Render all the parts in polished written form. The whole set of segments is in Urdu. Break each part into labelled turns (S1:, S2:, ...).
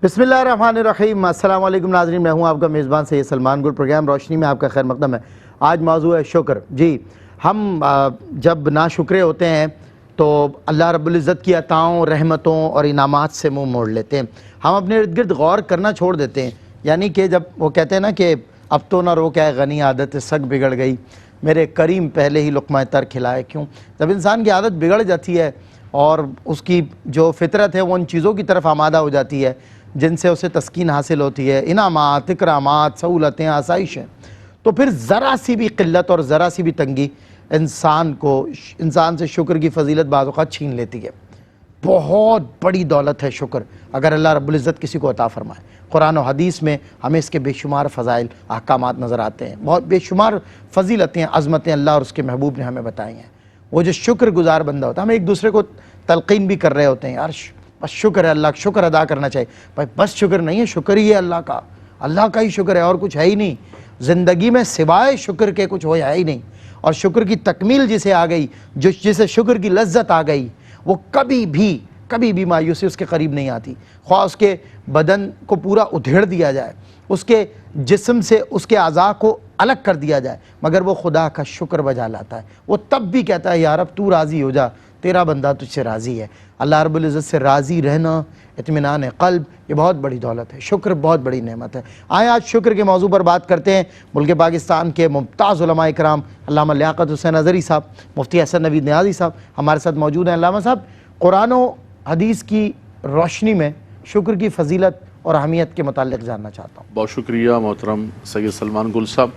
S1: بسم اللہ الرحمن الرحیم۔ السلام علیکم ناظرین، میں ہوں آپ کا میزبان سید سلمان گل۔ پروگرام روشنی میں آپ کا خیر مقدم ہے۔ آج موضوع ہے شکر۔ جی، ہم جب ناشکرے ہوتے ہیں تو اللہ رب العزت کی عطاؤں، رحمتوں اور انعامات سے منہ موڑ لیتے ہیں۔ ہم اپنے ارد گرد غور کرنا چھوڑ دیتے ہیں، یعنی کہ جب وہ کہتے ہیں نا کہ اب تو نہ رو کیا غنی عادت سگ بگڑ گئی، میرے کریم پہلے ہی لقمہ تر کھلائے کیوں۔ جب انسان کی عادت بگڑ جاتی ہے اور اس کی جو فطرت ہے وہ ان چیزوں کی طرف آمادہ ہو جاتی ہے جن سے اسے تسکین حاصل ہوتی ہے، انعامات، اکرامات، سہولتیں، آسائشیں، تو پھر ذرا سی بھی قلت اور ذرا سی بھی تنگی انسان سے شکر کی فضیلت بعض اوقات چھین لیتی ہے۔ بہت بڑی دولت ہے شکر، اگر اللہ رب العزت کسی کو عطا فرمائے۔ قرآن و حدیث میں ہمیں اس کے بے شمار فضائل، احکامات نظر آتے ہیں، بہت بے شمار فضیلتیں، عظمتیں اللہ اور اس کے محبوب نے ہمیں بتائی ہیں۔ وہ جو شکر گزار بندہ ہوتا ہے، ہم ایک دوسرے کو تلقین بھی کر رہے ہوتے ہیں، یار بس شکر ہے، اللہ کا شکر ادا کرنا چاہیے۔ بھائی بس شکر نہیں ہے، شکر ہی ہے اللہ کا ہی شکر ہے، اور کچھ ہے ہی نہیں زندگی میں سوائے شکر کے، کچھ ہے ہی نہیں۔ اور شکر کی تکمیل جسے آ گئی، جسے شکر کی لذت آ گئی، وہ کبھی بھی مایوسی اس کے قریب نہیں آتی، خواہ اس کے بدن کو پورا ادھیڑ دیا جائے، اس کے جسم سے اس کے اعضاء کو الگ کر دیا جائے، مگر وہ خدا کا شکر بجا لاتا ہے۔ وہ تب بھی کہتا ہے یا رب تو راضی ہو جا، تیرا بندہ تجھ سے راضی ہے۔ اللہ رب العزت سے راضی رہنا، اطمینان قلب، یہ بہت بڑی دولت ہے۔ شکر بہت بڑی نعمت ہے۔ آئیں آج شکر کے موضوع پر بات کرتے ہیں۔ ملک پاکستان کے ممتاز علماء کرام علامہ لیاقت حسین اظہری صاحب، مفتی حسن نوید نیازی صاحب ہمارے ساتھ موجود ہیں۔ علامہ صاحب، قرآن و حدیث کی روشنی میں شکر کی فضیلت اور اہمیت کے متعلق جاننا چاہتا ہوں۔
S2: بہت شکریہ محترم سید سلمان گل صاحب۔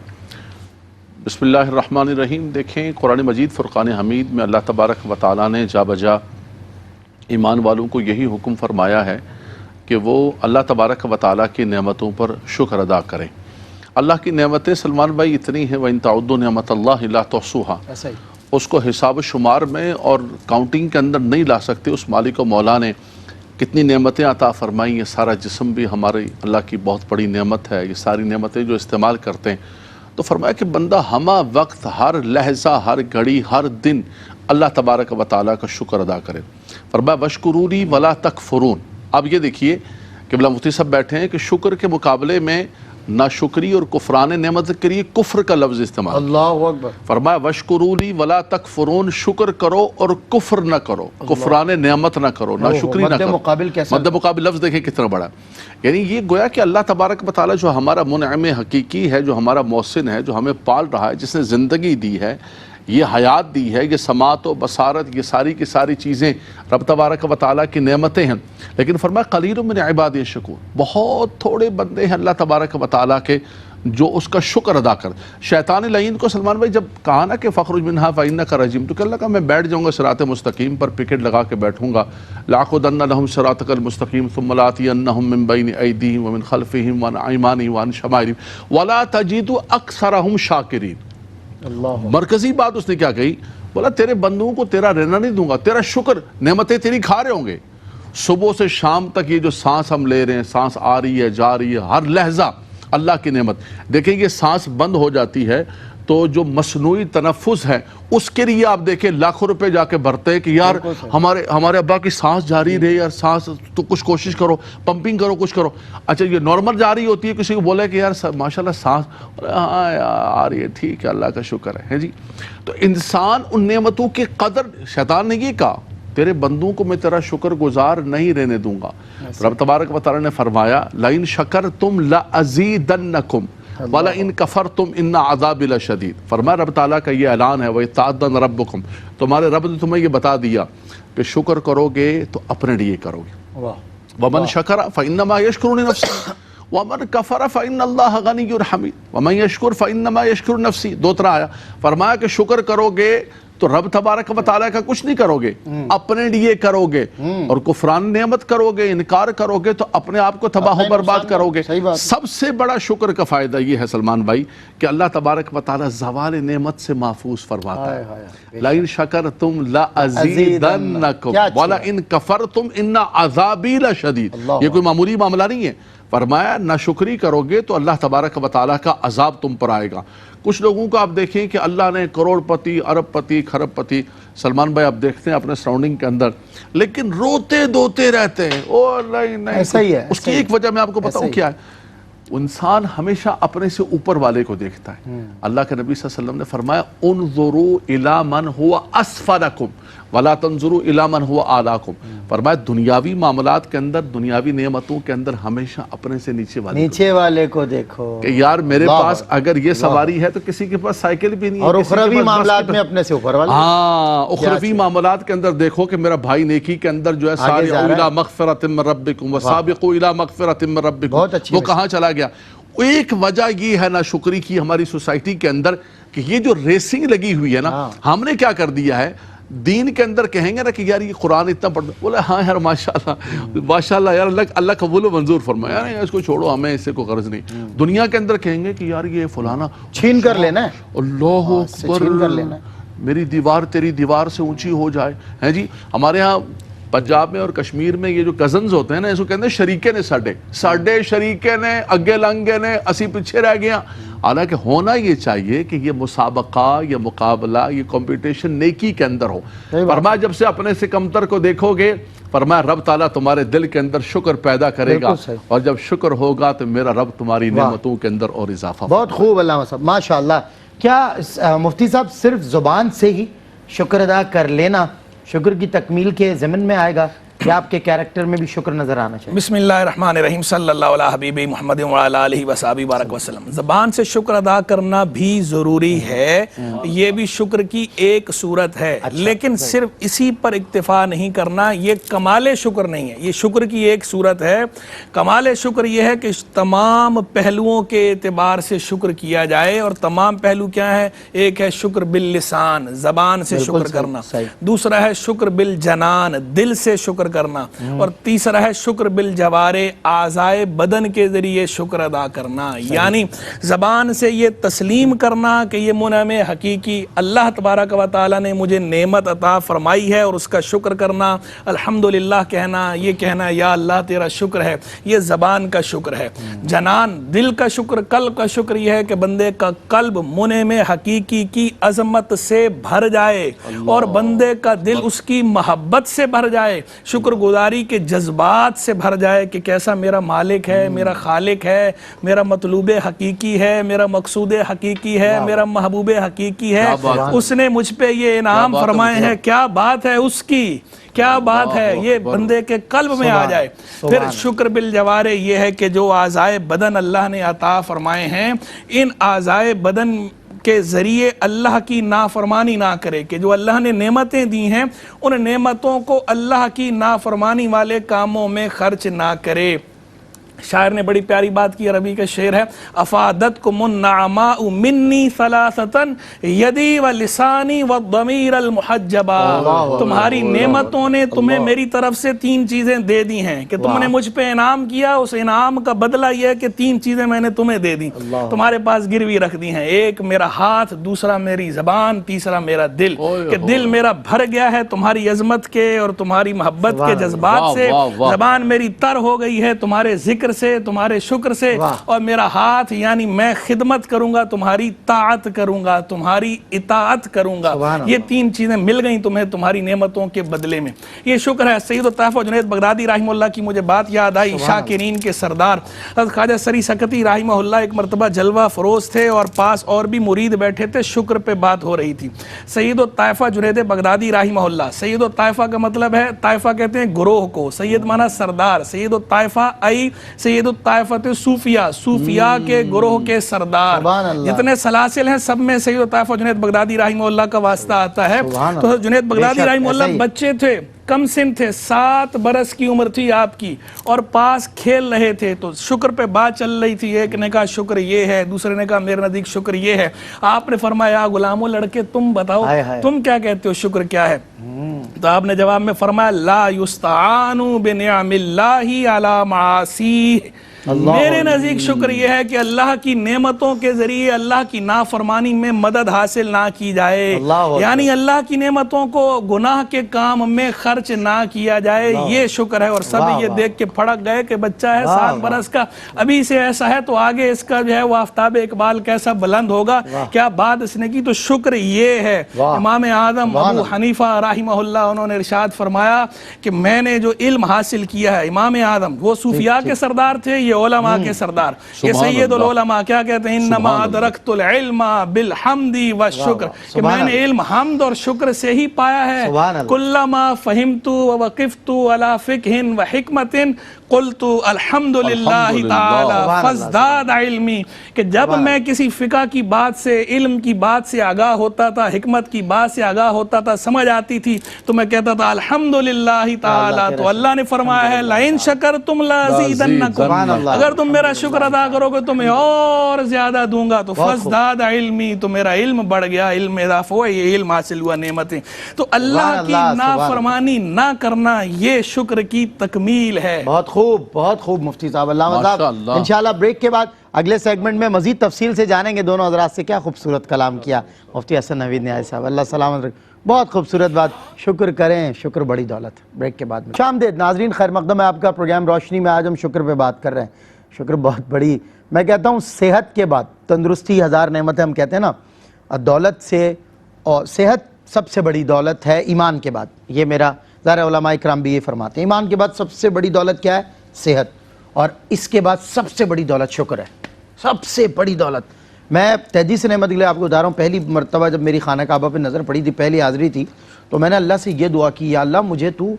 S2: بسم اللہ الرحمن الرحیم۔ دیکھیں، قرآن مجید فرقان حمید میں اللہ تبارک و تعالیٰ نے جا بجا ایمان والوں کو یہی حکم فرمایا ہے کہ وہ اللہ تبارک و تعالیٰ کی نعمتوں پر شکر ادا کریں۔ اللہ کی نعمتیں سلمان بھائی اتنی ہیں، وَإِن تَعُدُّوا نِعْمَتَ اللَّهِ لَا تُحْصُوهَا،
S1: ایسا ہی
S2: اس کو حساب و شمار میں اور کاؤنٹنگ کے اندر نہیں لا سکتے۔ اس مالک و مولا نے کتنی نعمتیں عطا فرمائی ہیں۔ سارا جسم بھی ہماری اللہ کی بہت بڑی نعمت ہے۔ یہ ساری نعمتیں جو استعمال کرتے ہیں، تو فرمایا کہ بندہ ہمہ وقت، ہر لحظہ، ہر گھڑی، ہر دن اللہ تبارک و تعالیٰ کا شکر ادا کرے۔ فرمایا وَاشْكُرُونِي وَلَا تَكْفُرُونَ۔ اب یہ دیکھیے کہ بلا مفتی صاحب بیٹھے ہیں کہ شکر کے مقابلے میں ناشکری اور کفران نعمت کے لیے کفر کا لفظ استعمال۔
S1: اللہ اکبر۔
S2: فرمایا وَاشْكُرُونِي وَلَا تَكْفُرُونَ، شکر کرو اور کفر نہ کرو، کفران نعمت نہ کرو، ناشکری نہ کرو۔ مد مقابل لفظ دیکھیں کتنا بڑا، یعنی یہ گویا کہ اللہ تبارک و تعالیٰ جو ہمارا منعم حقیقی ہے، جو ہمارا محسن ہے، جو ہمیں پال رہا ہے، جس نے زندگی دی ہے، یہ حیات دی ہے، یہ سماعت و بصارت، یہ ساری کی ساری چیزیں رب تبارک و تعالیٰ کی نعمتیں ہیں۔ لیکن فرمایا قلیل من عبادی الشکور، بہت تھوڑے بندے ہیں اللہ تبارک و تعالیٰ کے جو اس کا شکر ادا کر۔ شیطان لعین کو سلمان بھائی جب کہا نا کہ فخرج منہا فإنک رجیم، تو کہ اللہ کہا میں بیٹھ جاؤں گا صراط مستقیم پر، پکٹ لگا کے بیٹھوں گا۔ لأقعدن لهم صراطک المستقیم ثم لآتینہم من بین ایدیہم ومن خلفہم وعن ایمانہم وعن شمائلہم ولا تجد اکثرہم شاکرین۔ مرکزی بات اس نے کیا کہی؟ بولا تیرے بندوں کو تیرا رہنا نہیں دوں گا، تیرا شکر، نعمتیں تیری کھا رہے ہوں گے۔ صبح سے شام تک یہ جو سانس ہم لے رہے ہیں، سانس آ رہی ہے جا رہی ہے، ہر لحظہ اللہ کی نعمت۔ دیکھیں یہ سانس بند ہو جاتی ہے تو جو مصنوعی تنفس ہے اس کے لیے آپ دیکھیں لاکھوں روپے جا کے بھرتے ہیں کہ یار ہمارے ابا کی سانس جاری رہے، یار سانس تو کچھ کوشش کرو، پمپنگ کرو، کچھ کرو۔ اچھا یہ نارمل جاری ہوتی ہے، کسی کو بولا کہ یار ماشاءاللہ سانس، ہاں یار آ رہی ہے، ٹھیک ہے اللہ کا شکر ہے جی۔ تو انسان ان نعمتوں کی قدر، شیطان نے یہ کہا تیرے بندوں کو میں تیرا شکر گزار نہیں رہنے دوں گا۔ رب تبارک و تعالیٰ نے فرمایا لَإِن شَكَرْتُمْ لَأَزِيدَنَّكُمْ وَلَئِن كَفَرْتُمْ إِنَّ عَذَابِي لَشَدِيدٌ۔ فرمایا رب تعالیٰ کا یہ اعلان ہے وَإِذْ تَعَذَّنَ رَبُّكُمْ، تمہارے رب نے تمہیں یہ بتا دیا کہ شکر کرو گے تو اپنے لیے کرو گے۔ وَمَن شَكَرَ فَإِنَّمَا يَشْكُرُ لِنَفْسِهِ وَمَن كَفَرَ فَإِنَّ اللَّهَ غَنِيٌّ حَمِيدٌ وَمَن يَشْكُرْ فَإِنَّمَا يَشْكُرُ نَفْسِهِ۔ دو طرح آیا، فرمایا کہ شکر کرو گے تو رب تبارک و تعالیٰ کا کچھ نہیں کرو گے، اپنے لیے کرو گے، اور کفران نعمت کرو گے، انکار کرو گے تو اپنے آپ کو تباہ و برباد کرو گے۔ سب سے بڑا شکر کا فائدہ یہ ہے سلمان بھائی کہ اللہ تبارک و تعالیٰ زوال نعمت سے محفوظ فرماتا ہے۔ لَإِن شَكَرْتُمْ لَأَزِيدَنَّكُمْ وَلَئِن كَفَرْتُمْ إِنَّ عَذَابِي لَشَدِيدٌ۔ یہ کوئی معمولی معاملہ نہیں ہے۔ فرمایا ناشکری کرو گے تو اللہ تبارک و تعالیٰ کا عذاب تم پر آئے گا. کچھ لوگوں کو آپ دیکھیں کہ اللہ نے کروڑ پتی، ارب پتی، خرب پتی، سلمان بھائی آپ دیکھتے ہیں اپنے سراؤنڈنگ کے اندر، لیکن روتے دوتے رہتے ہیں. او نہیں
S1: ایسا ہی ہے.
S2: اس کی ایک وجہ میں آپ کو بتاؤں کیا ہے. انسان ہمیشہ اپنے سے اوپر والے کو دیکھتا ہے. اللہ کے نبی صلی اللہ علیہ وسلم نے فرمایا انظروا الی من هو اسفلکم ولا تنظروا الی من هو اعلاکم. فرمایا دنیاوی معاملات کے اندر، دنیاوی نعمتوں کے اندر ہمیشہ اپنے سے نیچے
S1: والے کو دیکھو
S2: کہ یار میرے پاس اگر یہ سواری ہے تو کسی کے پاس سائیکل بھی نہیں ہے.
S1: اور اخروی معاملات میں اپنے سے اوپر والے.
S2: ہاں اخروی معاملات کے اندر دیکھو کہ میرا بھائی نیکی کے اندر جو ہے سارعوا الی مغفرۃ من ربکم وسابقوا الی مغفرۃ من ربکم، وہ کہاں چلا گیا. ایک وجہ یہ ہے ناشکری کی ہماری سوسائٹی کے اندر کہ یہ جو ریسنگ لگی ہوئی ہے نا، ہم نے کیا کر دیا ہے، دین کے اندر کہیں گے نا کہ یار یہ قرآن اتنا پڑھ، بولے ہاں یار ماشاءاللہ یار اللہ قبول و منظور فرمایا، یار اس کو چھوڑو، ہمیں اس سے کوئی غرض نہیں. دنیا کے اندر کہیں گے کہ یار یہ فلانا
S1: چھین کر لینا ہے،
S2: اللہ اکبر، میری دیوار تیری دیوار سے اونچی ہو جائے. ہیں جی ہمارے ہاں پنجاب میں اور کشمیر میں یہ جو کزنز ہوتے ہیں نا، اس کو کہتے ہیں شریکے نے ساڈے شریکے نے اگے لنگے نے اسی پیچھے رہ گیا. حالانکہ ہونا یہ چاہیے کہ یہ مسابقہ، یہ مقابلہ، یہ کمپٹیشن نیکی کے اندر ہو. فرمایا جب سے اپنے سے کمتر کو دیکھو گے، فرمایا رب تعالیٰ تمہارے دل کے اندر شکر پیدا کرے گا، اور جب شکر ہوگا تو میرا رب تمہاری نعمتوں کے اندر اور اضافہ.
S1: بہت خوب علامہ صاحب، ماشاءاللہ. کیا مفتی صاحب صرف زبان سے ہی شکر ادا کر لینا شکر کی تکمیل کے ضمن میں آئے گا، یا آپ کے کیریکٹر میں بھی شکر نظر آنا چاہیے؟
S3: بسم اللہ الرحمن الرحیم، صلی اللہ علیہ حبیب محمد وعلی آلہ وصحبہ بارک وسلم. زبان سے شکر ادا کرنا بھی ضروری ہے، یہ بھی شکر کی ایک صورت ہے، لیکن صرف اسی پر اکتفا نہیں کرنا. یہ کمال شکر نہیں ہے، یہ شکر کی ایک صورت ہے. کمال شکر یہ ہے کہ تمام پہلوؤں کے اعتبار سے شکر کیا جائے. اور تمام پہلو کیا ہے؟ ایک ہے شکر باللسان، زبان سے شکر کرنا. دوسرا ہے شکر بالجنان، دل سے شکر کرنا. اور تیسرا ہے شکر بالجوارح، اعضائے بدن کے ذریعے شکر ادا کرنا. یعنی زبان سے یہ تسلیم کرنا کہ یہ منعم حقیقی اللہ تبارک و تعالیٰ نے مجھے نعمت عطا فرمائی ہے، اور اس کا شکر کرنا، الحمدللہ کہنا، یہ کہنا یا اللہ تیرا شکر ہے، یہ زبان کا شکر ہے. جنان، دل کا شکر، قلب کا شکر یہ ہے کہ بندے کا قلب منعم حقیقی کی عظمت سے بھر جائے اور بندے کا دل اس کی محبت سے بھر جائے، شکر گزاری کے جذبات سے بھر جائے کہ کیسا میرا مالک ہے، میرا خالق ہے، میرا مطلوب حقیقی ہے، میرا مقصود حقیقی ہے، میرا محبوب حقیقی ہے، اس نے مجھ پہ یہ انعام فرمائے ہیں. کیا بات ہے اس کی، کیا بات ہے، یہ بندے کے قلب میں آ جائے. پھر شکر بالجوارح یہ ہے کہ جو اعضائے بدن اللہ نے عطا فرمائے ہیں، ان اعضائے بدن کے ذریعے اللہ کی نافرمانی نہ کرے، کہ جو اللہ نے نعمتیں دی ہیں ان نعمتوں کو اللہ کی نافرمانی والے کاموں میں خرچ نہ کرے. شاعر نے بڑی پیاری بات کی، عربی کا شعر ہے، افادتکم النعماء منی ثلاثتا یدی و لسانی و الضمیر المحجبا. تمہاری نعمتوں نے تمہیں میری طرف سے تین چیزیں دے دی ہیں کہ تم نے مجھ پہ انعام کیا، اس انعام کا بدلہ یہ ہے کہ تین چیزیں میں نے تمہیں دے دی، تمہارے پاس گروی رکھ دی ہیں. ایک میرا ہاتھ، دوسرا میری زبان، تیسرا میرا دل، کہ دل میرا بھر گیا ہے تمہاری عظمت کے اور تمہاری محبت کے جذبات سے. زبان میری تر ہو گئی ہے تمہارے ذکر سے، تمہارے شکر سے. اور میرا ہاتھ یعنی میں خدمت کروں گا، تمہاری طاعت کروں گا، تمہاری اطاعت کروں گا. یہ تین چیزیں مل گئیں تمہیں تمہاری نعمتوں کے بدلے میں، یہ شکر ہے. سید الطائفہ جنید بغدادی رحمہ اللہ کی مجھے بات یاد آئی. شاکرین کے سردار حضرت خواجہ سری سکتی رحمہ اللہ ایک مرتبہ جلوہ فروز تھے اور پاس اور بھی مرید بیٹھے تھے، شکر پہ بات ہو رہی تھی. سید الطائفہ جنید بغدادی رحمہ اللہ، سید الطائفہ کا مطلب ہے، طائفہ کہتے ہیں گروہ کو، سید مانا سردار، سید الطائفہ ای سید الطائفۃ صوفیہ، صوفیاء کے گروہ کے سردار. جتنے سلاسل ہیں سب میں سید الطائفہ جنید بغدادی رحمہ اللہ کا واسطہ آتا ہے. تو جنید بغدادی رحمہ اللہ بچے تھے، کم سن تھے، 7 برس کی عمر تھی آپ کی، اور پاس کھیل رہے تھے. تو شکر پہ بات چل رہی تھی، ایک نے کہا شکر یہ ہے، دوسرے نے کہا میرے نزدیک شکر یہ ہے. آپ نے فرمایا غلاموں لڑکے تم بتاؤ تم کیا کہتے ہو شکر کیا ہے؟ تو آپ نے جواب میں فرمایا لا یستعان بنعم اللہ علی معاصیہ، میرے نزدیک شکر یہ ہے کہ اللہ کی نعمتوں کے ذریعے اللہ کی نافرمانی میں مدد حاصل نہ کی جائے، یعنی اللہ کی نعمتوں کو گناہ کے کام میں خرچ نہ کیا جائے، یہ شکر ہے۔ اور سب یہ دیکھ کے پھڑک گئے کہ بچہ ہے 7 برس کا، ابھی سے ایسا ہے تو آگے اس کا جو ہے وہ آفتاب اقبال کیسا بلند ہوگا، کیا بات اس نے کی۔ تو شکر یہ ہے۔ امام اعظم ابو حنیفہ رحمہ اللہ انہوں نے ارشاد فرمایا کہ میں نے جو علم حاصل کیا ہے، امام اعظم وہ صوفیاء کے سردار تھے، یہ علماء کے سردار، یہ سید العلماء کیا کہتے ہیں، انما ادرکت العلم بالحمد والشکر، کہ میں نے علم حمد اور شکر سے ہی پایا ہے۔ کلما فہمت ووقفت علی فقہ وحکمت قلت الحمدللہ تعالی فازداد علمی، کہ جب میں کسی فقہ کی بات سے، علم کی بات سے آگاہ ہوتا تھا، حکمت کی بات سے آگاہ ہوتا تھا، سمجھ آتی تھی، تو میں کہتا تھا الحمدللہ تعالی۔ تو اللہ نے فرمایا ہے لئن شکرتم لازیدنکم، اگر تم میرا شکر ادا کرو گے تو میں اور زیادہ دوں گا۔ تو فازداد علمی، تو میرا علم بڑھ گیا، علم اضافہ ہوا، یہ علم حاصل ہوا، نعمتیں۔ تو اللہ کی نافرمانی نہ کرنا یہ شکر کی تکمیل ہے۔
S1: بہت خوب، بہت خوب مفتی صاحب، علامہ صاحب۔ انشاءاللہ بریک کے بعد اگلے سیگمنٹ میں مزید تفصیل سے جانیں گے دونوں حضرات سے، کیا خوبصورت کلام کیا مفتی حسن نوید نیازی صاحب، اللہ سلامت رکھے۔ بہت خوبصورت بات، شکر کریں، شکر بڑی دولت۔ بریک کے بعد میں خامدید ناظرین، خیر مقدم ہے آپ کا پروگرام روشنی میں۔ آج ہم شکر پہ بات کر رہے ہیں۔ شکر بہت بڑی، میں کہتا ہوں صحت کے بعد تندرستی ہزار نعمت ہے، ہم کہتے ہیں نا، دولت سے، اور صحت سب سے بڑی دولت ہے ایمان کے بعد، یہ میرا ظاہر علماء اکرام بھی یہ فرماتے ہیں، ایمان کے بعد سب سے بڑی دولت کیا ہے؟ صحت، اور اس کے بعد سب سے بڑی دولت شکر ہے، سب سے بڑی دولت۔ میں تحدیث نعمت کے لیے آپ کو بتا رہا ہوں، پہلی مرتبہ جب میری خانہ کعبہ پہ نظر پڑی تھی، پہلی حاضری تھی، تو میں نے اللہ سے یہ دعا کی، یا اللہ مجھے تو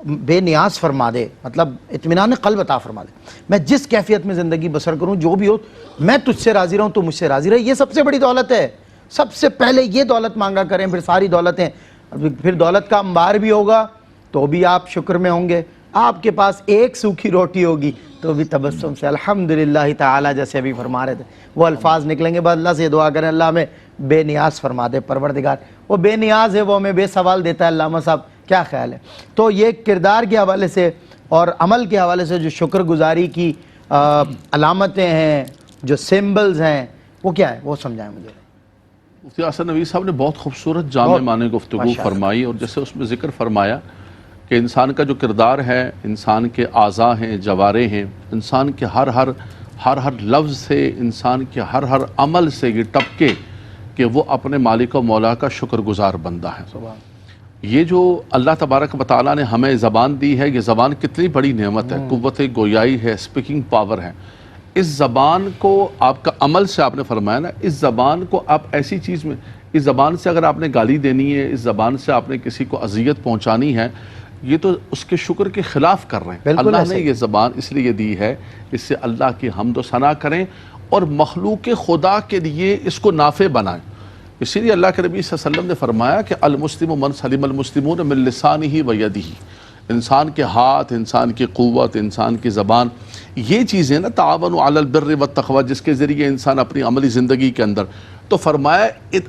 S1: بے نیاز فرما دے، مطلب اطمینان قلب عطا فرما دے، میں جس کیفیت میں زندگی بسر کروں، جو بھی ہو، میں تجھ سے راضی رہوں، تو مجھ سے راضی رہے۔ یہ سب سے بڑی دولت ہے، سب سے پہلے یہ دولت مانگا کریں، پھر ساری دولتیں، پھر دولت کا انبار بھی ہوگا تو بھی آپ شکر میں ہوں گے، آپ کے پاس ایک سوکھی روٹی ہوگی تو بھی تبسم سے الحمدللہ تعالی، جیسے ابھی فرما رہے تھے، وہ الفاظ نکلیں گے۔ بس اللہ سے دعا کریں اللہ ہمیں بے نیاز فرما دے، پروردگار وہ بے نیاز ہے، وہ ہمیں بے سوال دیتا ہے۔ علامہ صاحب کیا خیال ہے؟ تو یہ کردار کے حوالے سے اور عمل کے حوالے سے جو شکر گزاری کی علامتیں ہیں، جو سمبلز ہیں، وہ کیا ہے، وہ سمجھائیں مجھے۔
S2: مفتی حسن نوید صاحب نے بہت خوبصورت جامع معنی گفتگو فرمائی، اور جیسے اس میں ذکر فرمایا کہ انسان کا جو کردار ہے، انسان کے اعضاء ہیں، جوارے ہیں، انسان کے ہر لفظ سے، انسان کے ہر عمل سے یہ ٹپکے کہ وہ اپنے مالک و مولا کا شکر گزار بندہ ہے۔ یہ جو اللہ تبارک و تعالیٰ نے ہمیں زبان دی ہے، یہ زبان کتنی بڑی نعمت ہے، قوت گویائی ہے، اسپیکنگ پاور ہے۔ اس زبان کو آپ کا عمل سے آپ نے فرمایا نا، اس زبان کو آپ ایسی چیز میں، اس زبان سے اگر آپ نے گالی دینی ہے، اس زبان سے آپ نے کسی کو اذیت پہنچانی ہے، یہ تو اس کے شکر کے خلاف کر رہے ہیں۔ اللہ نے یہ زبان اس لیے دی ہے، اس سے اللہ کی حمد و ثنا کریں اور مخلوق خدا کے لیے اس کو نافع بنائیں۔ اسی لیے اللہ کے نبی صلی اللہ علیہ وسلم نے فرمایا کہ المسلم من سلم المسلمون من لسانہ و یدہ، انسان کے ہاتھ، انسان کی قوت، انسان کی زبان، یہ چیزیں نا تعاونوا علی البر والتقوی، جس کے ذریعے انسان اپنی عملی زندگی کے اندر، تو فرمایا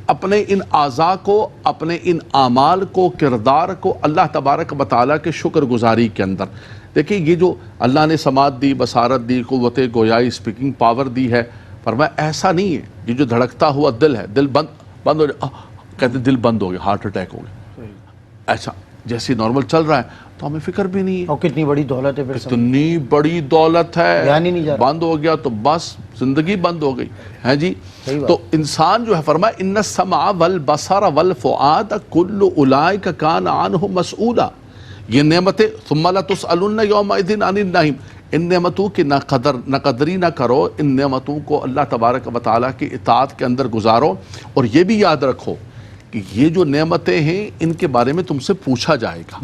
S2: اپنے ان اعضاء کو، اپنے ان اعمال کو، کردار کو اللہ تبارک و تعالیٰ کے شکر گزاری کے اندر دیکھیں، یہ جو اللہ نے سماعت دی، بصارت دی، قوت گویائی، اسپیکنگ پاور دی ہے، فرمایا ایسا نہیں ہے، یہ جو دھڑکتا ہوا دل ہے، دل بند ہو جائے، کہتے دل بند ہو گیا، ہارٹ اٹیک ہو گیا، ایسا جیسے نارمل چل رہا ہے تو ہمیں فکر بھی نہیں ہے۔
S1: اور کتنی بڑی دولت ہے، پھر
S2: اتنی بڑی دولت ہے، بند ہو گیا تو بس زندگی بند ہو گئی ہے جی۔ تو انسان جو ہے فرمایا ان السمع والبصر والفؤاد کل اولئک کان عنہ مسئولا، یہ نعمتیں ثم لتسألن یومئذ عن النعیم، ان نعمتوں کی نہ قدری نہ کرو، ان نعمتوں کو اللہ تبارک و تعالیٰ کی اطاعت کے اندر گزارو، اور یہ بھی یاد رکھو کہ یہ جو نعمتیں ہیں ان کے بارے میں تم سے پوچھا جائے گا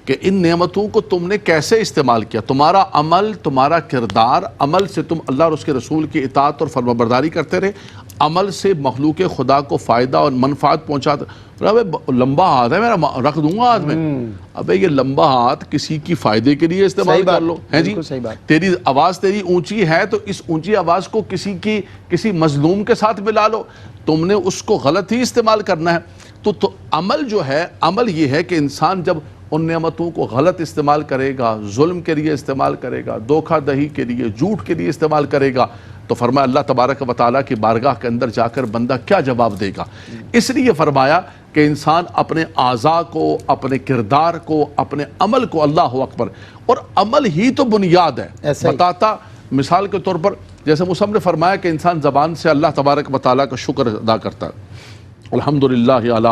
S2: کہ ان نعمتوں کو تم نے کیسے استعمال کیا، تمہارا عمل، تمہارا کردار، عمل سے تم اللہ اور اس کے رسول کی اطاعت اور فرمانبرداری کرتے رہے، عمل سے مخلوق خدا کو فائدہ اور منفعت پہنچاتے، لمبا ہاتھ ہے میرا، رکھ دوں گا ہاتھ میں، ابے یہ لمبا ہاتھ کسی کی فائدے کے لیے استعمال کر لو، ہے جی، تیری آواز تیری اونچی ہے تو اس اونچی آواز کو کسی مظلوم کے ساتھ ملا لو، تم نے اس کو غلط ہی استعمال کرنا ہے۔ تو عمل جو ہے، عمل یہ ہے کہ انسان جب ان نعمتوں کو غلط استعمال کرے گا، ظلم کے لیے استعمال کرے گا، دھوکہ دہی کے لیے، جھوٹ کے لیے استعمال کرے گا، تو فرمایا اللہ تبارک و تعالیٰ کی بارگاہ کے اندر جا کر بندہ کیا جواب دے گا؟ اس لیے فرمایا کہ انسان اپنے اعضاء کو، اپنے کردار کو، اپنے عمل کو، اللہ اکبر، اور عمل ہی تو بنیاد ہے بتاتا. مثال کے طور پر جیسے مصنف نے فرمایا کہ انسان زبان سے اللہ تبارک و تعالیٰ کا شکر ادا کرتا ہے، الحمدللہ علی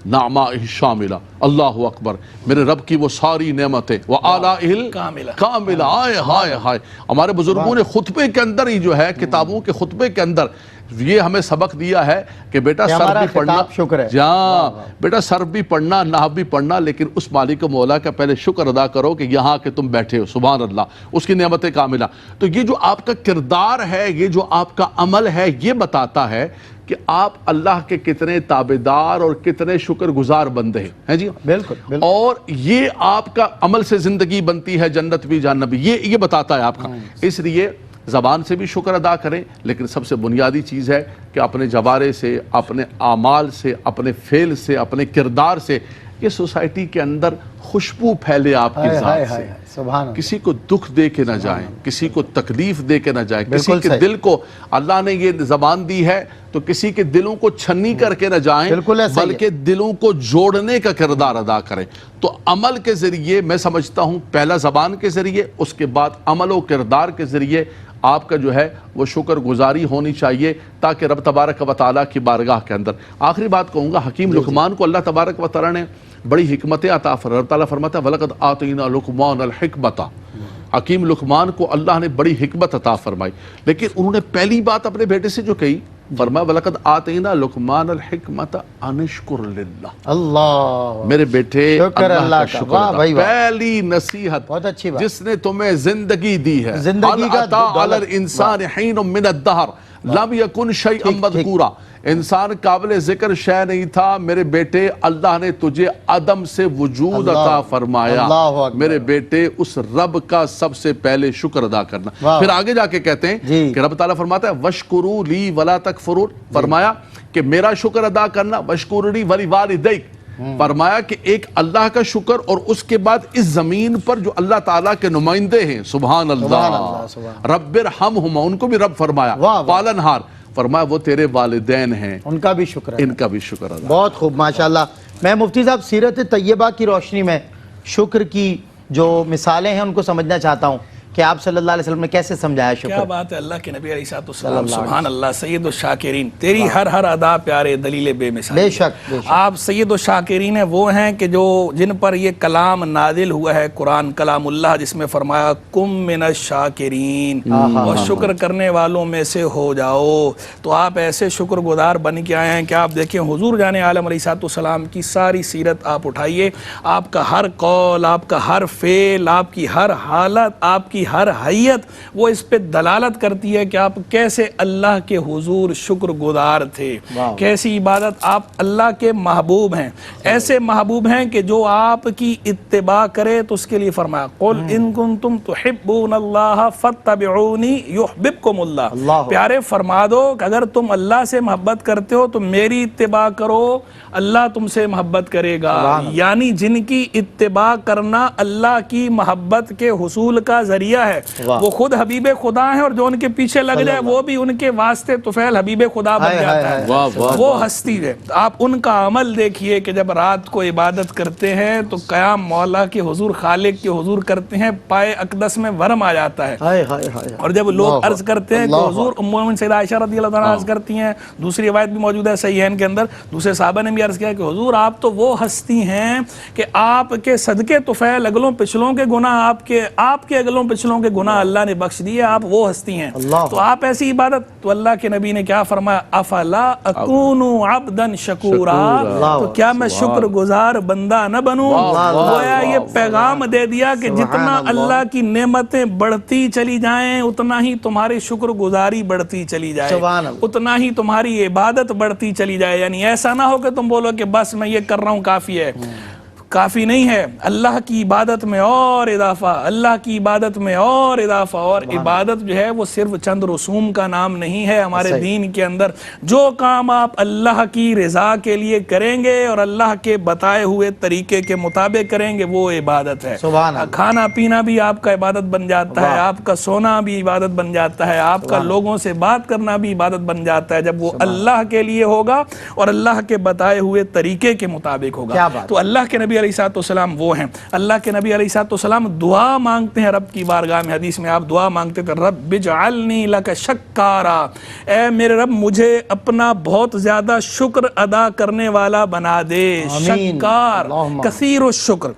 S2: نعمائہ الشاملہ، اللہ اکبر، میرے رب کی وہ ساری نعمتیں وآلائہ الکاملہ. آئے ہائے ہائے، ہمارے بزرگوں نے خطبے کے اندر ہی جو ہے، کتابوں کے خطبے کے اندر یہ ہمیں سبق دیا ہے کہ بیٹا سر بھی پڑھنا، جہاں بیٹا سر بھی پڑھنا، نحو بھی پڑھنا، لیکن اس مالک و مولا کا پہلے شکر ادا کرو کہ یہاں کہ تم بیٹھے ہو، سبحان اللہ، اس کی نعمت کاملہ. تو یہ جو آپ کا کردار ہے، یہ جو آپ کا عمل ہے، یہ بتاتا ہے کہ آپ اللہ کے کتنے تابعدار اور کتنے شکر گزار بندے ہیں جی.
S1: بالکل.
S2: اور یہ آپ کا عمل سے زندگی بنتی ہے، جنت بھی جہنم بھی، یہ بتاتا ہے آپ کا. اس لیے زبان سے بھی شکر ادا کریں، لیکن سب سے بنیادی چیز ہے کہ اپنے جوارے سے، اپنے اعمال سے، اپنے فعل سے، اپنے کردار سے یہ سوسائٹی کے اندر خوشبو پھیلے آپ کی ذات سے. کسی کو دکھ دے کے نہ جائیں، کسی کو تکلیف دے کے نہ جائیں، کسی کے دل کو، اللہ نے یہ زبان دی ہے تو کسی کے دلوں کو چھنی کر کے نہ جائیں، بلکہ دلوں کو جوڑنے کا کردار ادا کریں. تو عمل کے ذریعے میں سمجھتا ہوں پہلا زبان کے ذریعے، اس کے بعد عمل و کردار کے ذریعے آپ کا جو ہے وہ شکر گزاری ہونی چاہیے، تاکہ رب تبارک و تعالیٰ کی بارگاہ کے اندر. آخری بات کہوں گا، حکیم لقمان کو اللہ تبارک و تعالیٰ نے بڑی حکمتیں عطا فرمائیں. اللہ تعالیٰ فرماتا ہے وَلَقَدْ آتَيْنَا لُقْمَانَ الْحِكْمَةَ، حکیم لقمان کو اللہ نے بڑی حکمت عطا فرمائی، لیکن انہوں نے پہلی بات اپنے بیٹے سے جو کہی، فرمایا وَلَقَدْ آتَيْنَا لُقْمَانَ الْحِكْمَةَ أَنِ اشْكُرْ لِلَّهِ.
S1: اللہ،
S2: میرے بیٹے اللہ کا شکر ادا. پہلی نصیحت جس نے تمہیں زندگی دی ہے، هَلْ أَتَىٰ عَلَى الْإِنسَانِ حِينٌ مِّنَ الدَّهْرِ لَمْ يَكُنْ شَيْئًا مَذْكُورًا. انسان قابل ذکر شے نہیں تھا، میرے بیٹے اللہ نے تجھے عدم سے وجود عطا فرمایا. میرے بیٹے اس رب کا سب سے پہلے شکر ادا کرنا. پھر آگے جا کے کہتے ہیں کہ رب تعالیٰ فرماتا ہے وَاشْكُرُوا لِي وَلَا تَكْفُرُونَ، فرمایا کہ میرا شکر ادا کرنا، وَاشْكُرُوا لِي وَلِوَالِدَيْكَ، فرمایا کہ ایک اللہ کا شکر، اور اس کے بعد اس زمین پر جو اللہ تعالیٰ کے نمائندے ہیں، سبحان اللہ، رب ارحمہما، ان کو بھی رب فرمایا، پالنہار، فرمایا وہ تیرے والدین ہیں،
S1: ان کا بھی شکر ہے،
S2: ان کا بھی شکر ادا.
S1: بہت خوب، ماشاءاللہ. میں مفتی صاحب سیرت طیبہ کی روشنی میں شکر کی جو مثالیں ہیں ان کو سمجھنا چاہتا ہوں کہ آپ صلی اللہ علیہ وسلم نے کیسے سمجھایا شکر.
S3: کیا بات ہے، اللہ کے نبی علیہ السلام، سبحان اللہ، سید الشاکرین، تیری ہر ادا پیارے دلیل بے مثال.
S1: بے شک
S3: آپ سید الشاکرین ہیں، وہ ہیں کہ جن پر یہ کلام نازل ہوا ہے، قرآن کلام اللہ، جس میں فرمایا کم من الشاکرین، اور شکر کرنے والوں میں سے ہو جاؤ. تو آپ ایسے شکر گزار بن کے آئے ہیں کہ آپ دیکھیں حضور جان عالم علیہ السلام کی ساری سیرت آپ اٹھائیے، آپ کا ہر قول، آپ کا ہر فعل، آپ کی ہر حالت، آپ کی ہر حیت، وہ اس پہ دلالت کرتی ہے کہ آپ کیسے اللہ کے حضور شکر گزار تھے، کیسی عبادت. آپ اللہ کے محبوب ہیں، ایسے محبوب ہیں کہ جو آپ کی اتباع کرے تو اس کے لیے فرمایا قل ان کنتم تحبون اللہ فاتبعونی یحببکم اللہ. پیارے فرما دو کہ اگر تم اللہ سے محبت کرتے ہو تو میری اتباع کرو، اللہ تم سے محبت کرے گا. یعنی جن کی اتباع کرنا اللہ کی محبت کے حصول کا ذریعہ ہے، وہ خود حبیب خدا ہیں، اور جو ان کے پیچھے لگ جائے وہ بھی ان کے واسطے طفیل حبیب خدا بن جاتا ہے. وہ ہستی ہے. آپ ان کا عمل دیکھیے کہ جب رات کو عبادت کرتے ہیں تو قیام مولا کے حضور، خالق کے حضور کرتے ہیں، پائے اقدس میں ورم آ جاتا ہے. اور جب لوگ عرض کرتے ہیں کہ حضور، ام المؤمنین سیدہ عائشہ رضی اللہ عنہا عرض کرتی ہیں، دوسری روایت بھی موجود ہے صحیحین کے اندر، دوسرے صحابہ نے بھی عرض کیا کہ حضور آپ تو وہ ہستی ہیں کہ آپ کے صدقے طفیل اگلوں پچھلوں کے گناہ، آپ کے اگلوں پچھلوں کے گناہ اللہ نے بخش دیے، آپ وہ ہستی ہیں. تو آپ ایسی عبادت، تو اللہ کے نبی نے کیا فرمایا افلا اکون عبدا شکورا، تو کیا میں شکر گزار بندہ نہ بنوں. گویا یہ پیغام دے دیا کہ جتنا اللہ کی نعمتیں بڑھتی چلی جائیں اتنا ہی تمہاری شکر گزاری بڑھتی چلی جائے، اتنا ہی تمہاری عبادت بڑھتی چلی جائے. یعنی ایسا نہ ہو کہ تم بولو کہ بس میں یہ کر رہا ہوں کافی ہے. کافی نہیں ہے، اللہ کی عبادت میں اور اضافہ، اللہ کی عبادت میں اور اضافہ. اور عبادت جو ہے وہ صرف چند رسوم کا نام نہیں ہے. ہمارے دین کے اندر جو کام آپ اللہ کی رضا کے لیے کریں گے اور اللہ کے بتائے ہوئے طریقے کے مطابق کریں گے وہ عبادت ہے. کھانا پینا بھی آپ کا عبادت بن جاتا ہے، آپ کا سونا بھی عبادت بن جاتا ہے، آپ کا لوگوں سے بات کرنا بھی عبادت بن جاتا ہے جب وہ اللہ کے لیے ہوگا اور اللہ کے بتائے ہوئے طریقے کے مطابق ہوگا. تو اللہ کے نبی علیہ الصلوۃ والسلام وہ ہیں. اللہ کے نبی علیہ الصلوۃ والسلام دعا مانگتے ہیں رب کی بارگاہ میں. حدیث میں آپ دعا مانگتے تھے، رب اجعلنی لک شکارا، اے میرے رب مجھے اپنا بہت زیادہ شکر ادا کرنے والا بنا دے. شکار، کثیر الشکر،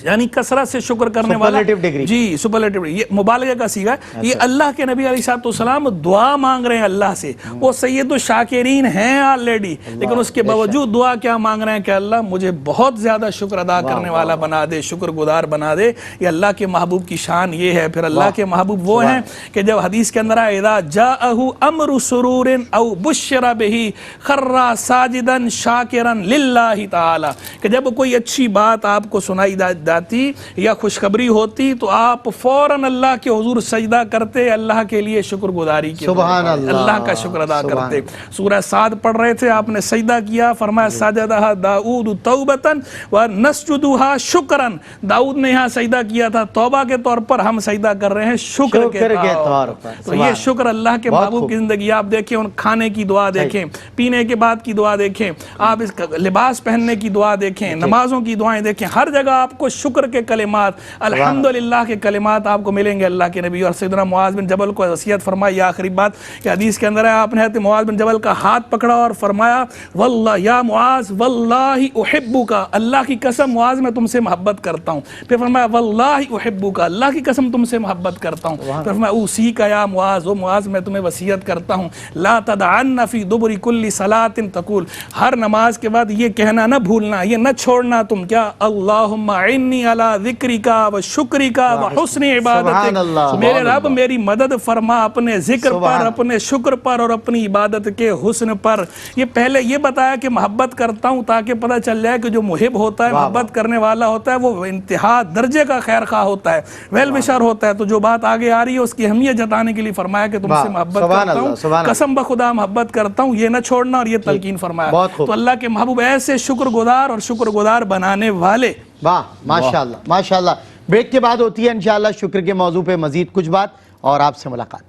S3: یعنی کثرت سے شکر کرنے والا. جی سپرلیٹو، یہ مبالغہ کا صیغہ ہے. یہ اللہ کے نبی علیہ الصلوۃ والسلام دعا مانگ رہے ہیں اللہ سے. وہ سید الشاکرین ہیں آلریڈی، لیکن اس کے باوجود دعا کیا مانگ رہے ہیں کہ اللہ مجھے بہت زیادہ شکر ادا کرنے والا بنا دے، شکر گزار بنا دے. یہ اللہ کے محبوب کی شان یہ ہے. پھر اللہ کے محبوب وہ ہیں کہ جب حدیث کے اندر اذا جاءہ امر سرور او بشر بہ خر ساجدا شاکرا للہ تعالی، کہ جب کوئی اچھی بات آپ کو سنائی جاتی یا خوشخبری ہوتی تو آپ فوراً اللہ کے حضور سجدہ کرتے، اللہ کے لیے شکر گزاری کے، سبحان اللہ کا شکر ادا کرتے. سورہ صاد پڑھ رہے تھے، آپ نے سجدہ کیا، فرمایا سجدہ داؤد توبۃ ونسجدھا شکرا. داؤد نے یہاں سجدہ کیا تھا توبہ کے طور پر، ہم سجدہ کر رہے ہیں شکر کے طور پر. تو یہ شکر اللہ کے محبوب کی زندگی آپ دیکھیں، ان کھانے کی دعا دیکھیں، پینے کے بعد کی دعا دیکھیں، آپ اس لباس پہننے کی دعا دیکھیں، نمازوں کی دعائیں دیکھیں، ہر جگہ آپ کو شکر کے کلمات، الحمدللہ کے کلمات آپ کو ملیں گے اللہ کے نبی. اور سیدنا معاذ بن جبل کو وصیت فرمائی. آخری بات کہ حدیث کے اندر ہے، آپ نے حضرت معاذ بن جبل کا ہاتھ پکڑا اور فرمایا واللہ یا معاذ واللہ احبک، اللہ کی قسم معاذ میں تم سے محبت کرتا ہوں. پھر فرمایا واللہ احبک، اللہ کی قسم تم سے محبت کرتا ہوں. پھر فرمایا اوصیک یا معاذ، او معاذ میں تمہیں وصیت کرتا ہوں لا تدعن فی دبر کل صلاۃ تقول، ہر نماز کے بعد یہ کہنا نہ بھولنا، یہ نہ چھوڑنا تم کیا اللہم اعنی علی ذکرک و شکرک و حسن عبادتک، میرے رب میری مدد فرما اپنے ذکر پر، اپنے شکر پر اور اپنی عبادت کے حسن پر. یہ پہلے یہ بتایا کہ محبت کرتا ہوں تاکہ پتہ چل جائے کہ جو محب ہوتا ہے، محبت کرنے والا ہوتا ہے، وہ انتہا درجے کا خیر خواہ ہوتا ہے، ویل وشر ہوتا ہے. تو جو بات آگے آ رہی ہے اس کی اہمیت جتانے کے لیے فرمایا کہ تم سے محبت کرتا ہوں، قسم بخدا محبت کرتا ہوں، یہ نہ چھوڑنا. اور یہ تلقین فرمایا. تو اللہ کے محبوب ایسے شکر گزار اور شکر گزار بنانے والے.
S1: واہ ماشاءاللہ ماشاءاللہ. بریک کے بعد ہوتی ہے انشاءاللہ شکر کے موضوع پہ مزید کچھ بات اور آپ سے ملاقات.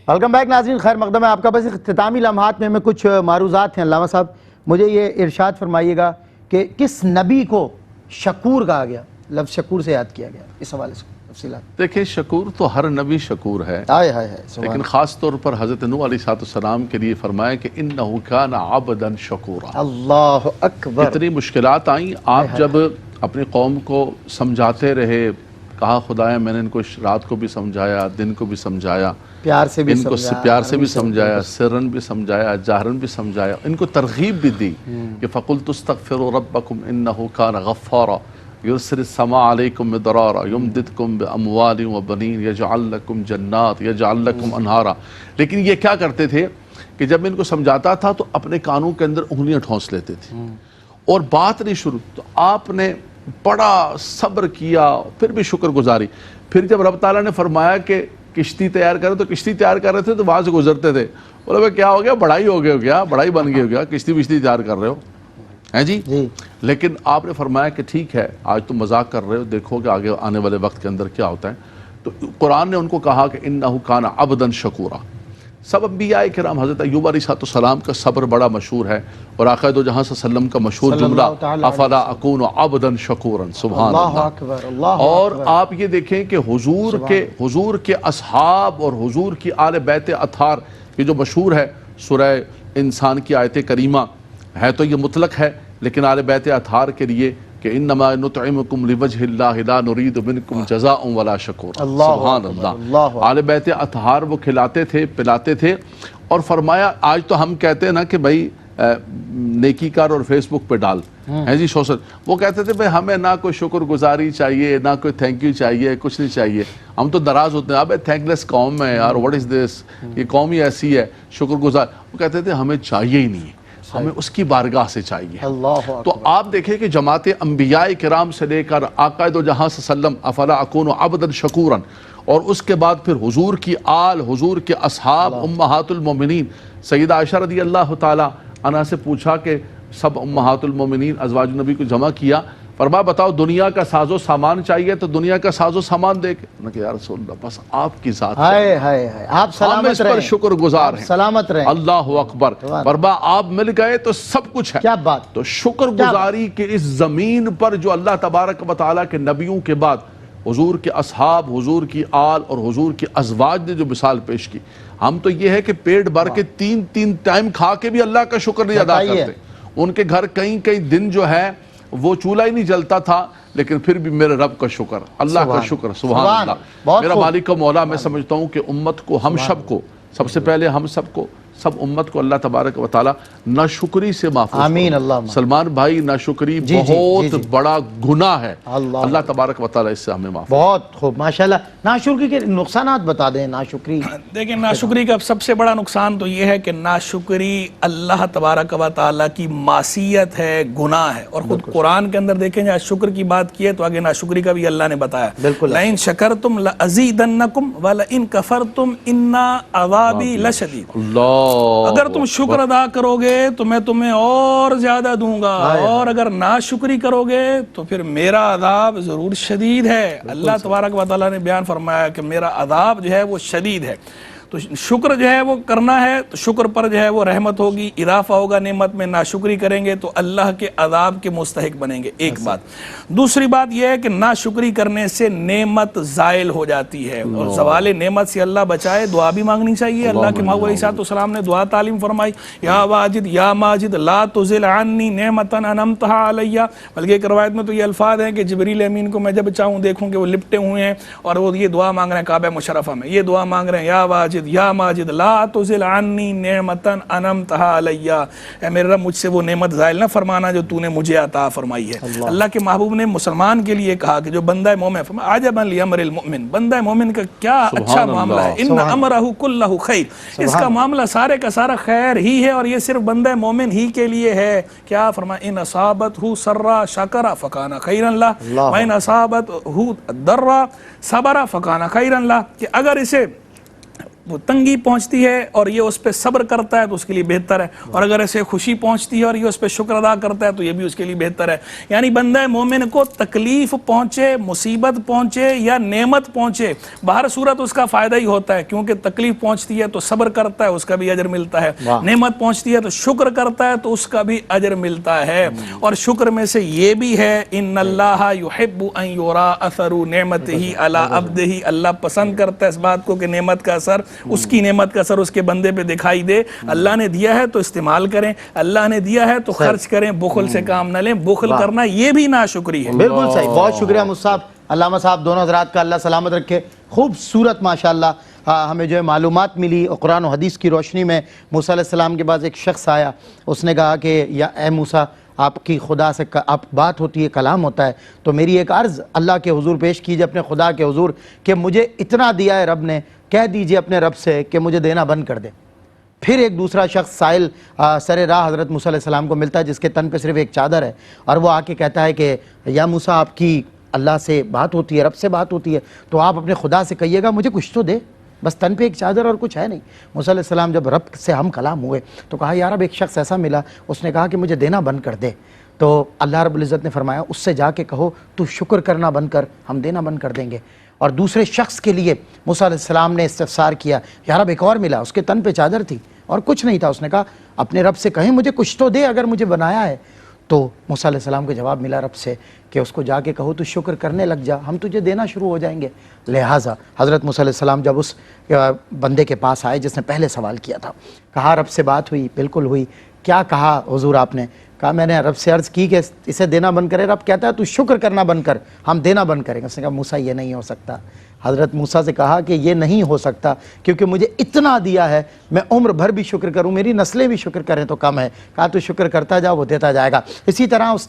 S1: ویلکم بیک ناظرین، خیر مقدم ہے آپ کا. بس اختتامی لمحات میں کچھ معروضات ہیں. علامہ صاحب مجھے یہ ارشاد فرمائیے گا کہ کس نبی کو شکور کہا گیا، لفظ شکور سے یاد کیا گیا، اس حوالے سے تفصیلات.
S2: دیکھیں شکور تو ہر نبی شکور ہے، لیکن خاص طور پر حضرت نوح علیہ السلام کے لیے فرمایا کہ انہ کان عبدا شکورا.
S1: اللہ اکبر.
S2: اتنی مشکلات آئیں، آپ جب اپنی قوم کو سمجھاتے رہے، کہا خدایا میں نے ان کو رات کو بھی سمجھایا، دن کو بھی سمجھایا،
S1: پیار سے بھی
S2: ان کو پیار سے بھی سمجھایا، سرن بھی سمجھایا، جاہرن بھی سمجھایا، ان کو ترغیب بھی دی کہ فَقُلْتُ اسْتَغْفِرُوا رَبَّكُمْ إِنَّهُ كَانَ غَفَّارًا يُرْسِلِ السَّمَاءَ عَلَيْكُمْ مِدْرَارًا يُمْدِدْكُمْ بِأَمْوَالٍ وَبَنِينَ يَجْعَلْ لَكُمْ جَنَّاتٍ يَجْعَلْ لَكُمْ أَنْهَارًا. لیکن یہ کیا کرتے تھے کہ جب ان کو سمجھاتا تھا تو اپنے کانوں کے اندر انگلیاں ٹھونس لیتے تھے اور بات نہیں شروع. تو آپ نے بڑا صبر کیا، پھر بھی شکر گزاری. پھر جب رب تعالیٰ نے فرمایا کہ کشتی تیار کرو تو کشتی تیار کر رہے تھے تو وہاں سے گزرتے تھے، بولے بھائی کیا ہو گیا، بڑائی ہو گیا، کیا بڑائی بن گئی ہو گیا، کشتی بشتی تیار کر رہے ہو ہیں جی. لیکن آپ نے فرمایا کہ ٹھیک ہے آج تم مذاق کر رہے ہو، دیکھو کہ آگے آنے والے وقت کے اندر کیا ہوتا ہے. تو قرآن نے ان کو کہا کہ انہ کان عبدا شکورا. سب انبیاء کرام، حضرت ایوب علیہ السلام کا صبر بڑا مشہور ہے، اور آقا دو جہاں صلی اللہ علیہ وسلم کا مشہور جملہ افلا اکون عبدا شکورا. سبحان اللہ. اور آپ یہ دیکھیں کہ حضور کے اصحاب اور حضور کی آل بیت اطہار، یہ جو مشہور ہے سورہ انسان کی آیت کریمہ ہے، تو یہ مطلق ہے لیکن آل بیت اطہار کے لیے کہ انما نطعمکم لوجہ اللہ لا نرید منکم جزاء ولا شکورا. سبحان اللہ. آل بیت اطہار وہ کھلاتے تھے، پلاتے تھے، اور فرمایا آج تو ہم کہتے ہیں نا کہ بھائی نیکی کار اور فیس بک پہ ڈال ہیں جی سوشل. وہ کہتے تھے بھائی ہمیں نہ کوئی شکر گزاری چاہیے، نہ کوئی تھینک یو چاہیے، کچھ نہیں چاہیے. ہم تو ناراض ہوتے ہیں، اب تھینک لیس قوم ہے یار، واٹ از دس، یہ قوم ہی ایسی ہے شکر گزار. وہ کہتے تھے ہمیں چاہیے ہی نہیں ہے. ہمیں اس کی بارگاہ سے چاہیے.
S1: اللہ
S2: تو آپ دیکھیں کہ جماعت انبیاء کرام سے لے کر آقا دو جہاں صلی اللہ علیہ وسلم افلا اکون عبدا شکورا، اور اس کے بعد پھر حضور کی آل، حضور کے اصحاب، امہات المومنین سیدہ عائشہ رضی اللہ تعالی عنہا سے پوچھا کہ سب امہات المومنین ازواج النبی کو جمع کیا، فرمایا بتاؤ دنیا کا ساز و سامان چاہیے تو دنیا کا ساز و سامان دے کے. انہوں نے کہا یا رسول اللہ بس آپ کی ذات
S1: ہائے ہائے ہائے، آپ
S2: ہم
S1: سلامت
S2: اس پر
S1: رہیں،
S2: شکر گزار ہیں.
S1: سلامت رہیں.
S2: اللہ اکبر. فرمایا آپ مل گئے تو سب کچھ ہے.
S1: کیا بات.
S2: تو شکر گزاری کے اس زمین پر جو اللہ تبارک و تعالیٰ کے نبیوں کے بعد حضور کے اصحاب، حضور کی آل اور حضور کے ازواج نے جو مثال پیش کی، ہم تو یہ ہے کہ پیٹ بھر کے تین ٹائم کھا کے بھی اللہ کا شکر نہیں ادا کرتے. ان کے گھر کئی دن جو ہے وہ چولہا ہی نہیں جلتا تھا، لیکن پھر بھی میرے رب کا شکر، اللہ کا شکر. سبحان اللہ. میرا مالک و مولا، میں سمجھتا ہوں کہ امت کو، ہم سب کو، سب سے پہلے ہم سب کو، سب امت کو اللہ تبارک و تعالی ناشکری سے محفوظ
S1: آمین.
S2: کرو.
S1: اللہ
S2: سلمان بھائی، ناشکری بہت بڑا گناہ ہے. اللہ تبارک و تعالی اس سے ہمیں معاف.
S1: بہت خوب، ماشاءاللہ. ناشکری کے نقصانات بتا دیں. ناشکری،
S3: دیکھیں ناشکری کا سب سے بڑا نقصان تو یہ ہے کہ ناشکری اللہ تبارک و تعالیٰ کی معصیت ہے، گناہ ہے. اور خود قرآن کے اندر دیکھیں جہاں شکر کی بات کی ہے تو آگے ناشکری کا بھی اللہ نے بتایا. لَإِن شَكَرْتُمْ لَأَزِيدَنَّكُمْ وَلَإِن كَفَرْتُمْ إِنَّ عَذَابِي لَشَدِيدٌ. اگر تم شکر ادا کرو گے تو میں تمہیں اور زیادہ دوں گا، اور اگر ناشکری کرو گے تو پھر میرا عذاب ضرور شدید ہے. اللہ تبارک و تعالیٰ نے بیان فرمایا کہ میرا عذاب جو ہے وہ شدید ہے. تو شکر جو ہے وہ کرنا ہے تو شکر پر جو ہے وہ رحمت ہوگی، اضافہ ہوگا نعمت میں. ناشکری کریں گے تو اللہ کے عذاب کے مستحق بنیں گے. ایک بات. دوسری بات یہ ہے کہ ناشکری کرنے سے نعمت زائل ہو جاتی ہے، اور زوال نعمت سے اللہ بچائے. دعا بھی مانگنی چاہیے. اللہ کے محبوب علیہ السلام نے دعا تعلیم فرمائی، یا واجد یا ماجد لا تزل عنی نعمتا انعمتها علی. بلکہ ایک روایت میں تو یہ الفاظ ہیں کہ جبریل امین کو میں جب چاہوں دیکھوں کہ وہ لپٹے ہوئے ہیں اور وہ یہ دعا مانگ رہے ہیں کعبہ مشرفہ میں، یہ دعا مانگ رہے ہیں یا واجد یا ماجد لا تزل عنی نعمتا انعمتها علی. اے میرے رب مجھ سے وہ نعمت زائل نہ فرمانا جو تو نے مجھے عطا فرمائی ہے. اللہ کے محبوب نے مسلمان کے لیے کہا کہ جو بندہ مومن، عجبا لامر المؤمن، بندہ مومن کا کیا اچھا معاملہ ہے. ان امرہ کلہ خیر، اس کا معاملہ سارے کا سارا خیر ہی ہے، اور یہ صرف بندہ مومن ہی کے لیے ہے. کیا فرمایا، ان اصابتہ سرا شکر فکان خیرا لہ وان اصابتہ ضرا صبر فکان خیرا لہ. کہ اگر اسے وہ تنگی پہنچتی ہے اور یہ اس پہ صبر کرتا ہے تو اس کے لیے بہتر ہے، اور اگر اسے خوشی پہنچتی ہے اور یہ اس پہ شکر ادا کرتا ہے تو یہ بھی اس کے لیے بہتر ہے. یعنی بندہ مومن کو تکلیف پہنچے، مصیبت پہنچے یا نعمت پہنچے، بہر صورت اس کا فائدہ ہی ہوتا ہے. کیونکہ تکلیف پہنچتی ہے تو صبر کرتا ہے، اس کا بھی اجر ملتا ہے. نعمت پہنچتی ہے تو شکر کرتا ہے تو اس کا بھی اجر ملتا ہے. اور شکر میں سے یہ بھی ہے، ان اللہ یحب ان یرا اثر نعمتہ علی عبدہ. اللہ پسند کرتا ہے اس بات کو کہ نعمت کا اثر، اس کی نعمت کا اثر اس کے بندے پہ دکھائی دے. اللہ نے دیا ہے تو استعمال کریں، اللہ نے دیا ہے تو خرچ کریں، بخل سے کام نہ لیں. بخل کرنا یہ بھی ناشکری ہے.
S1: بالکل صحیح. بہت شکریہ مصعب، علامہ صاحب، دونوں حضرات کا اللہ سلامت رکھے. خوبصورت ماشاءاللہ ہمیں جو ہے معلومات ملی. قرآن و حدیث کی روشنی میں موسیٰ علیہ السلام کے پاس ایک شخص آیا، اس نے کہا کہ یا اے موسیٰ، آپ کی خدا سے آپ بات ہوتی ہے، کلام ہوتا ہے، تو میری ایک عرض اللہ کے حضور پیش کیجئے، اپنے خدا کے حضور، کہ مجھے اتنا دیا ہے رب نے، کہہ دیجئے اپنے رب سے کہ مجھے دینا بند کر دے. پھر ایک دوسرا شخص سائل سر راہ حضرت موسیٰ علیہ السلام کو ملتا ہے، جس کے تن پہ صرف ایک چادر ہے، اور وہ آ کے کہتا ہے کہ یا موسیٰ، آپ کی اللہ سے بات ہوتی ہے، رب سے بات ہوتی ہے، تو آپ اپنے خدا سے کہیے گا مجھے کچھ تو دے، بس تن پہ ایک چادر اور کچھ ہے نہیں. موسیٰ علیہ السلام جب رب سے ہم کلام ہوئے تو کہا یا رب، ایک شخص ایسا ملا، اس نے کہا کہ مجھے دینا بند کر دے. تو اللہ رب العزت نے فرمایا اس سے جا کے کہو تو شکر کرنا بند کر، ہم دینا بند کر دیں گے. اور دوسرے شخص کے لیے موسیٰ علیہ السلام نے استفسار کیا، یا رب ایک اور ملا، اس کے تن پہ چادر تھی اور کچھ نہیں تھا، اس نے کہا اپنے رب سے کہیں مجھے کچھ تو دے اگر مجھے بنایا ہے. تو موسیٰ علیہ السلام کو جواب ملا رب سے کہ اس کو جا کے کہو تو شکر کرنے لگ جا، ہم تجھے دینا شروع ہو جائیں گے. لہٰذا حضرت موسیٰ علیہ السلام جب اس بندے کے پاس آئے جس نے پہلے سوال کیا تھا، کہا رب سے بات ہوئی؟ بالکل ہوئی. کیا کہا حضور آپ نے؟ کہا میں نے رب سے عرض کی کہ اسے دینا بند کرے. رب کہتا ہے تو شکر کرنا بند کر، ہم دینا بند کریں گے. اس نے کہا موسیٰ یہ نہیں ہو سکتا. حضرت موسیٰ سے کہا کہ یہ نہیں ہو سکتا کیونکہ مجھے اتنا دیا ہے، میں عمر بھر بھی شکر کروں، میری نسلیں بھی شکر کریں تو کم ہے. کہا تو شکر کرتا جا، وہ دیتا جائے گا. اسی طرح اس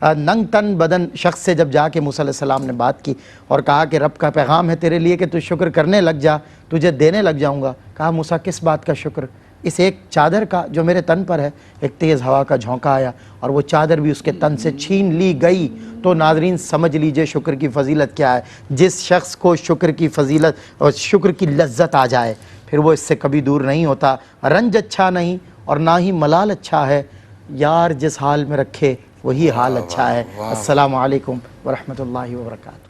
S1: ننگ تن بدن شخص سے جب جا کے موسیٰ علیہ السلام نے بات کی اور کہا کہ رب کا پیغام ہے تیرے لیے کہ تو شکر کرنے لگ جا، تجھے دینے لگ جاؤں گا. کہا موسیٰ کس بات کا شکر؟ اس ایک چادر کا جو میرے تن پر ہے، ایک تیز ہوا کا جھونکا آیا اور وہ چادر بھی اس کے تن سے چھین لی گئی، تو ناظرین سمجھ لیجئے شکر کی فضیلت کیا ہے۔ جس شخص کو شکر کی فضیلت اور شکر کی لذت آ جائے پھر وہ اس سے کبھی دور نہیں ہوتا۔ رنج اچھا نہیں اور نہ ہی ملال اچھا ہے، یار جس حال میں رکھے وہی حال اچھا ہے۔ السلام علیکم ورحمۃ اللہ وبرکاتہ۔